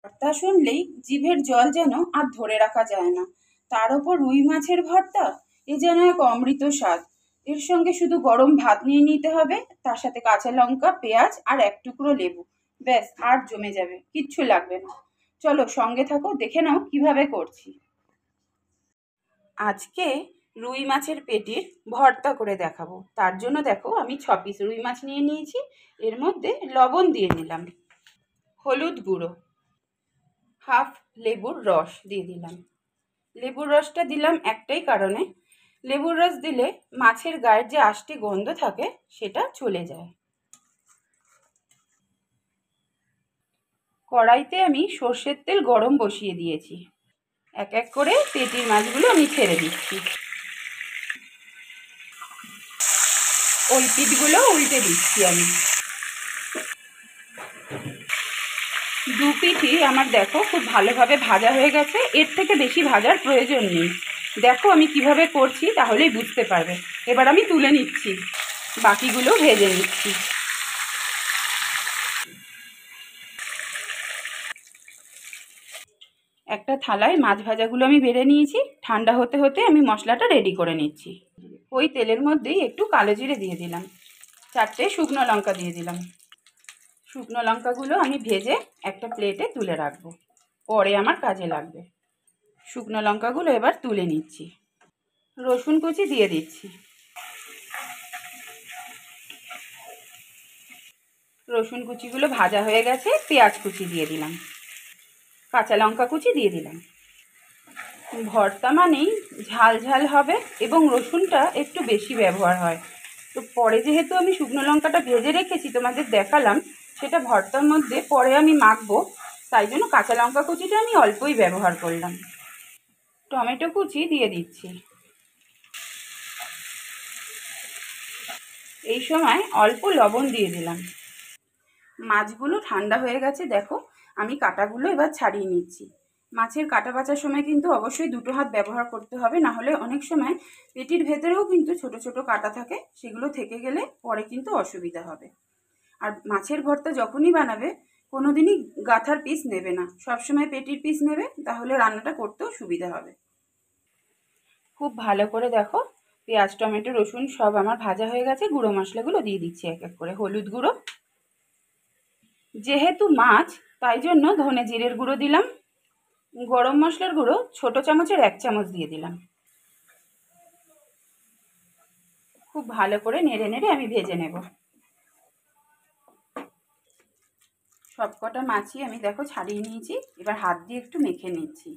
ভর্তা শুনলেই জিভের জল যেন আর ধরে রাখা যায় না। তার ওপর রুই মাছের ভর্তা, এ যেন এক অমৃত স্বাদ। এর সঙ্গে শুধু গরম ভাত নিয়ে নিতে হবে, তার সাথে কাঁচা লঙ্কা, পেঁয়াজ আর এক টুকরো লেবু। ব্যাস, আর জমে যাবে, কিচ্ছু লাগবে না। চলো সঙ্গে থাকো, দেখে নাও কিভাবে করছি। আজকে রুই মাছের পেটির ভর্তা করে দেখাবো। তার জন্য দেখো, আমি 6 পিস রুই মাছ নিয়ে নিয়েছি। এর মধ্যে লবণ দিয়ে নিলাম, হলুদ গুঁড়ো, হাফ লেবুর রস দিয়ে দিলাম। লেবুর রসটা দিলাম একটাই কারণে, লেবুর রস দিলে মাছের গায়ের যে আষ্টে গন্ধ থাকে সেটা চলে যায়। কড়াইতে আমি সর্ষের তেল গরম বসিয়ে দিয়েছি। এক এক করে পেটির মাছগুলো আমি ছেড়ে দিচ্ছি। ওই পিঠগুলো উল্টে দিচ্ছি আমি। দু পিঠই আমার দেখো খুব ভালোভাবে ভাজা হয়ে গেছে। এর থেকে বেশি ভাজার প্রয়োজন নেই। দেখো আমি কিভাবে করছি, তাহলেই বুঝতে পারবে। এবার আমি তুলে নিচ্ছি, বাকিগুলো ভেজে নিচ্ছি। একটা থালায় মাছ ভাজাগুলো আমি বেড়ে নিয়েছি। ঠান্ডা হতে হতে আমি মশলাটা রেডি করে নিচ্ছি। ওই তেলের মধ্যেই একটু কালো জিরে দিয়ে দিলাম, 4টে শুকনো লঙ্কা দিয়ে দিলাম। শুকনো লঙ্কাগুলো আমি ভেজে একটা প্লেটে তুলে রাখবো, পরে আমার কাজে লাগবে। শুকনো লঙ্কাগুলো এবার তুলে নিচ্ছি। রসুন কুচি দিয়ে দিচ্ছি। রসুন কুচিগুলো ভাজা হয়ে গেছে, পেঁয়াজ কুচি দিয়ে দিলাম, কাঁচা লঙ্কা কুচি দিয়ে দিলাম। ভর্তা মানেই ঝাল ঝাল হবে এবং রসুনটা একটু বেশি ব্যবহার হয়। তো পরে যেহেতু আমি শুকনো লঙ্কাটা ভেজে রেখেছি, তোমাদের দেখালাম, সেটা ভর্তার মধ্যে পরে আমি মাখবো, তাই জন্য কাঁচা লঙ্কা কুচিটা আমি অল্পই ব্যবহার করলাম। টমেটো কুচি দিয়ে দিচ্ছি। এই সময় অল্প লবণ দিয়ে দিলাম। মাছগুলো ঠান্ডা হয়ে গেছে, দেখো আমি কাঁটাগুলো এবার ছাড়িয়ে নিচ্ছি। মাছের কাঁটা বাছার সময় কিন্তু অবশ্যই দুটো হাত ব্যবহার করতে হবে, না হলে অনেক সময় পেটির ভেতরেও কিন্তু ছোট ছোট কাঁটা থাকে, সেগুলো থেকে গেলে পরে কিন্তু অসুবিধা হবে। আর মাছের ভর্তা যখনই বানাবে কোনোদিনই গাঁথার পিস নেবে না, সবসময় পেটির পিস নেবে, তাহলে রান্নাটা করতেও সুবিধা হবে। খুব ভালো করে দেখো, পেঁয়াজ টমেটো রসুন সব আমার ভাজা হয়ে গেছে। গুঁড়ো মশলাগুলো দিয়ে দিচ্ছি এক এক করে। হলুদ গুঁড়ো, যেহেতু মাছ তাই জন্য ধনে জিরের গুঁড়ো দিলাম। গরম মশলার গুঁড়ো ছোট চামচের 1 চামচ দিয়ে দিলাম। খুব ভালো করে নেড়ে নেড়ে আমি ভেজে নেব। সবকটা মাছই আমি দেখো ছাড়িয়ে নিয়েছি, এবার হাত দিয়ে একটু মেখে নিচ্ছি।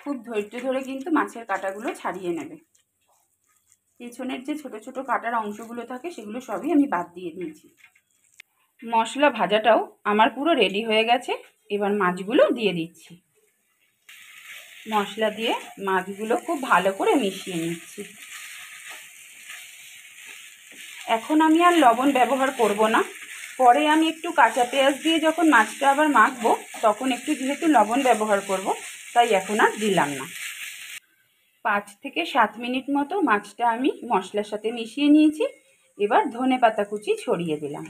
খুব ধৈর্য ধরে কিন্তু মাছের কাঁটাগুলো ছাড়িয়ে নেবে। পেছনের যে ছোট ছোট কাটার অংশগুলো থাকে সেগুলো সবই আমি বাদ দিয়ে দিয়েছি। মশলা ভাজাটাও আমার পুরো রেডি হয়ে গেছে। এবার মাছগুলো দিয়ে দিচ্ছি। মশলা দিয়ে মাছগুলো খুব ভালো করে মিশিয়ে নিচ্ছি। এখন আমি আর লবণ ব্যবহার করব না, পরে আমি একটু কাঁচা পেঁয়াজ দিয়ে যখন মাছটা আবার মাখবো তখন একটু যেহেতু লবণ ব্যবহার করব, তাই এখন আর দিলাম না। 5 থেকে 7 মিনিট মতো মাছটা আমি মশলার সাথে মিশিয়ে নিয়েছি। এবার ধনেপাতা কুচি ছড়িয়ে দিলাম।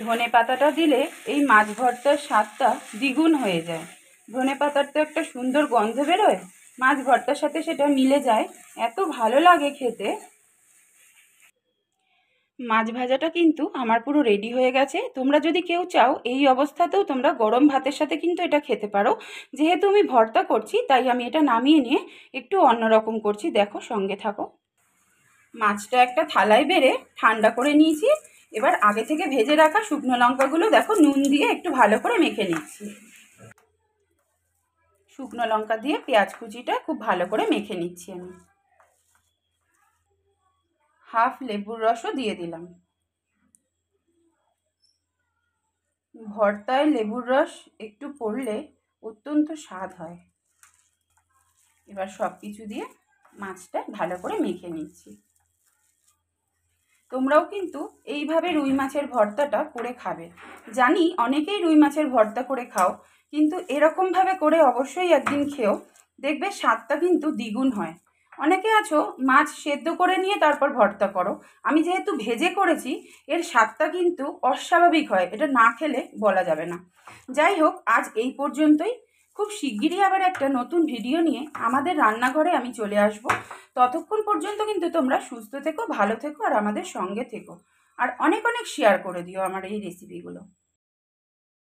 ধনেপাতাটা দিলে এই মাছ ভর্তার স্বাদটা দ্বিগুণ হয়ে যায়। ধনেপাতার তো একটা সুন্দর গন্ধ বেরোয়, মাছ ভর্তার সাথে সেটা মিলে যায়, এত ভালো লাগে খেতে। মাছ ভাজাটা কিন্তু আমার পুরো রেডি হয়ে গেছে। তোমরা যদি কেউ চাও এই অবস্থাতেও তোমরা গরম ভাতের সাথে কিন্তু এটা খেতে পারো। যেহেতু আমি ভর্তা করছি তাই আমি এটা নামিয়ে নিয়ে একটু অন্যরকম করছি, দেখো সঙ্গে থাকো। মাছটা একটা থালায় বেড়ে ঠান্ডা করে নিয়েছি। এবার আগে থেকে ভেজে রাখা শুকনো লঙ্কাগুলো দেখো নুন দিয়ে একটু ভালো করে মেখে নিচ্ছি। শুকনো লঙ্কা দিয়ে পেঁয়াজ কুচিটা খুব ভালো করে মেখে নিচ্ছি আমি। হাফ লেবুর রসও দিয়ে দিলাম। ভর্তায় লেবুর রস একটু পড়লে অত্যন্ত স্বাদ হয়। এবার সব কিছু দিয়ে মাছটা ভালো করে মেখে নিচ্ছি। তোমরাও কিন্তু এইভাবে রুই মাছের ভর্তাটা করে খাবে। জানি অনেকেই রুই মাছের ভর্তা করে খাও, কিন্তু এরকমভাবে করে অবশ্যই একদিন খেও, দেখবে স্বাদটা কিন্তু দ্বিগুণ হয়। অনেকে আছো মাছ সেদ্ধ করে নিয়ে তারপর ভর্তা করো, আমি যেহেতু ভেজে করেছি এর স্বাদটা কিন্তু অস্বাভাবিক হয়, এটা না খেলে বলা যাবে না। যাই হোক, আজ এই পর্যন্তই। খুব শিগগিরই আবার একটা নতুন ভিডিও নিয়ে আমাদের রান্নাঘরে আমি চলে আসব। ততক্ষণ পর্যন্ত কিন্তু তোমরা সুস্থ থেকো, ভালো থেকো আর আমাদের সঙ্গে থেকো। আর অনেক অনেক শেয়ার করে দিও আমার এই রেসিপিগুলো।